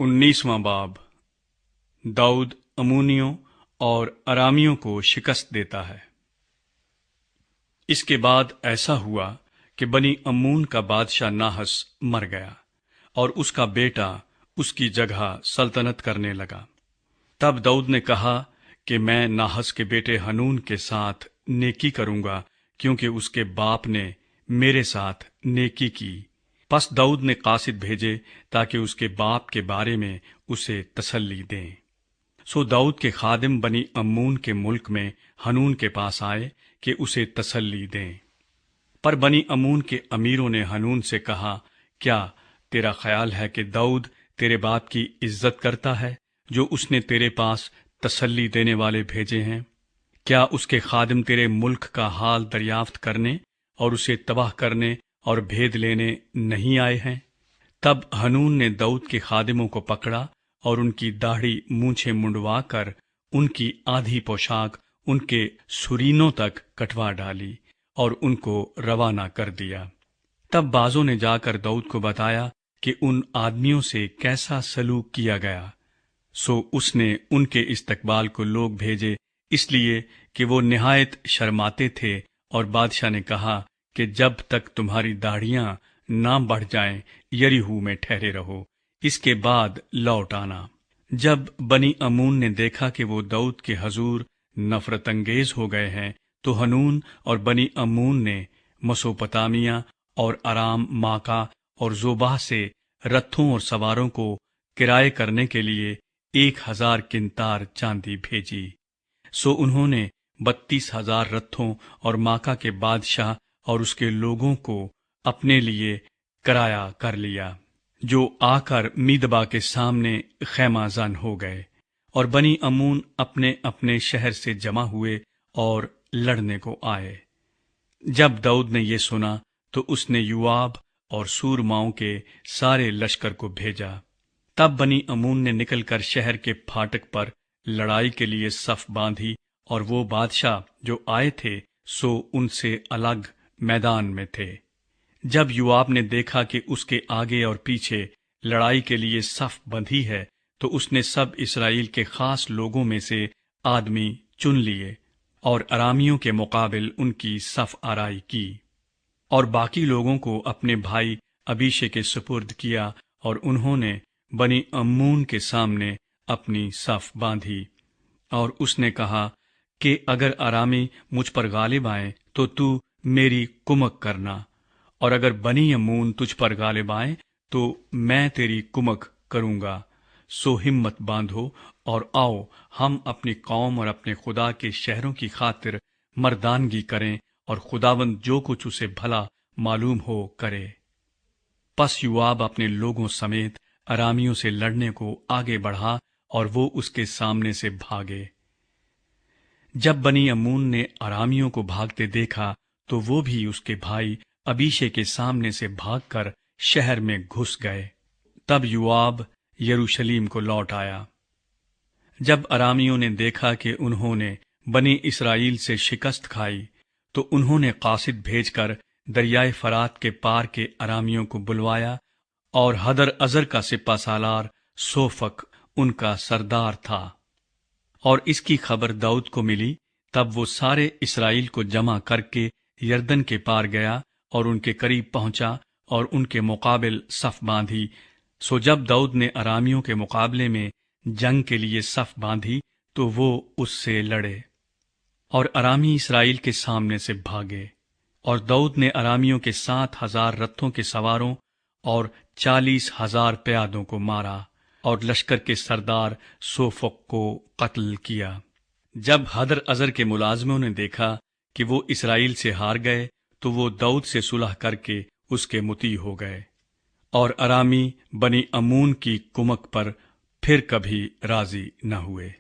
19वां बाब। दाऊद अम्मोनियों और अरामियों को शिकस्त देता है। इसके बाद ऐसा हुआ कि बनी अम्मोन का बादशाह नाहस मर गया और उसका बेटा उसकी जगह सल्तनत करने लगा। तब दाऊद ने कहा कि मैं नाहस के बेटे हनून के साथ नेकी करूंगा, क्योंकि उसके बाप ने मेरे साथ नेकी की। पस दाऊद ने कासिद भेजे ताकि उसके बाप के बारे में उसे तसल्ली दें। सो दाऊद के खादिम बनी अम्मोन के मुल्क में हनून के पास आए कि उसे तसल्ली दें। पर बनी अम्मोन के अमीरों ने हनून से कहा, क्या तेरा ख्याल है कि दाऊद तेरे बाप की इज्जत करता है, जो उसने तेरे पास तसल्ली देने वाले भेजे हैं? क्या उसके खादिम तेरे मुल्क का हाल दरियाफ्त करने और उसे तबाह करने और भेद लेने नहीं आए हैं? तब हनून ने दाऊद के खादिमों को पकड़ा और उनकी दाढ़ी मूंछें मुंडवा कर उनकी आधी पोशाक उनके सुरीनों तक कटवा डाली और उनको रवाना कर दिया। तब बाजों ने जाकर दाऊद को बताया कि उन आदमियों से कैसा सलूक किया गया। सो उसने उनके इस्तकबाल को लोग भेजे, इसलिए कि वो निहायत शर्माते थे। और बादशाह ने कहा कि जब तक तुम्हारी दाढ़ियां ना बढ़ जाएं, यरीहू में ठहरे रहो, इसके बाद लौट आना। जब बनी अम्मोन ने देखा कि वो दाऊद के हजूर नफरत अंगेज हो गए हैं, तो हनून और बनी अम्मोन ने मसोपतामिया और अराम माका और जोबाह से रथों और सवारों को किराए करने के लिए 1000 किंतार चांदी भेजी। सो उन्होंने 32,000 रथों और माका के बादशाह और उसके लोगों को अपने लिए किराया कर लिया, जो आकर मीदबा के सामने खैमाजन हो गए। और बनी अम्मोन अपने अपने शहर से जमा हुए और लड़ने को आए। जब दाऊद ने ये सुना तो उसने युआब और सूरमाओं के सारे लश्कर को भेजा। तब बनी अम्मोन ने निकलकर शहर के फाटक पर लड़ाई के लिए सफ बांधी, और वो बादशाह जो आए थे सो उनसे अलग मैदान में थे। जब युआब ने देखा कि उसके आगे और पीछे लड़ाई के लिए सफ बंधी है, तो उसने सब इस्राएल के खास लोगों में से आदमी चुन लिए और अरामियों के मुकाबिल उनकी सफ आराई की, और बाकी लोगों को अपने भाई अबीशे के सुपुर्द किया, और उन्होंने बनी अम्मोन के सामने अपनी सफ बांधी। और उसने कहा कि अगर अरामी मुझ पर गालिब आए तो तू मेरी कुमक करना, और अगर बनी अम्मोन तुझ पर गालिब आए तो मैं तेरी कुमक करूंगा। सो हिम्मत बांधो और आओ, हम अपनी कौम और अपने खुदा के शहरों की खातिर मर्दानगी करें, और खुदावंद जो कुछ उसे भला मालूम हो करे। पस युआब अपने लोगों समेत अरामियों से लड़ने को आगे बढ़ा, और वो उसके सामने से भागे। जब बनी अम्मोन ने अरामियों को भागते देखा, तो वो भी उसके भाई अबीशे के सामने से भागकर शहर में घुस गए। तब युआब यरूशलेम को लौट आया। जब अरामियों ने देखा कि उन्होंने बनी इस्राएल से शिकस्त खाई, तो उन्होंने कासिद भेजकर दरियाए फरात के पार के अरामियों को बुलवाया, और हदर अजर का सिपा सालार सोफक उनका सरदार था। और इसकी खबर दाऊद को मिली। तब वो सारे इस्राएल को जमा करके यरदन के पार गया और उनके करीब पहुंचा और उनके मुकाबिल सफ बांधी। सो जब दाऊद ने अरामियों के मुकाबले में जंग के लिए सफ बांधी, तो वो उससे लड़े, और अरामी इस्राएल के सामने से भागे। और दाऊद ने अरामियों के 7,000 रथों के सवारों और 40,000 प्यादों को मारा, और लश्कर के सरदार सोफक को कत्ल किया। जब हदर अजर के मुलाजमों ने देखा कि वो इस्राएल से हार गए, तो वो दाऊद से सुलह करके उसके मुती हो गए, और अरामी बनी अम्मोन की कुमक पर फिर कभी राजी न हुए।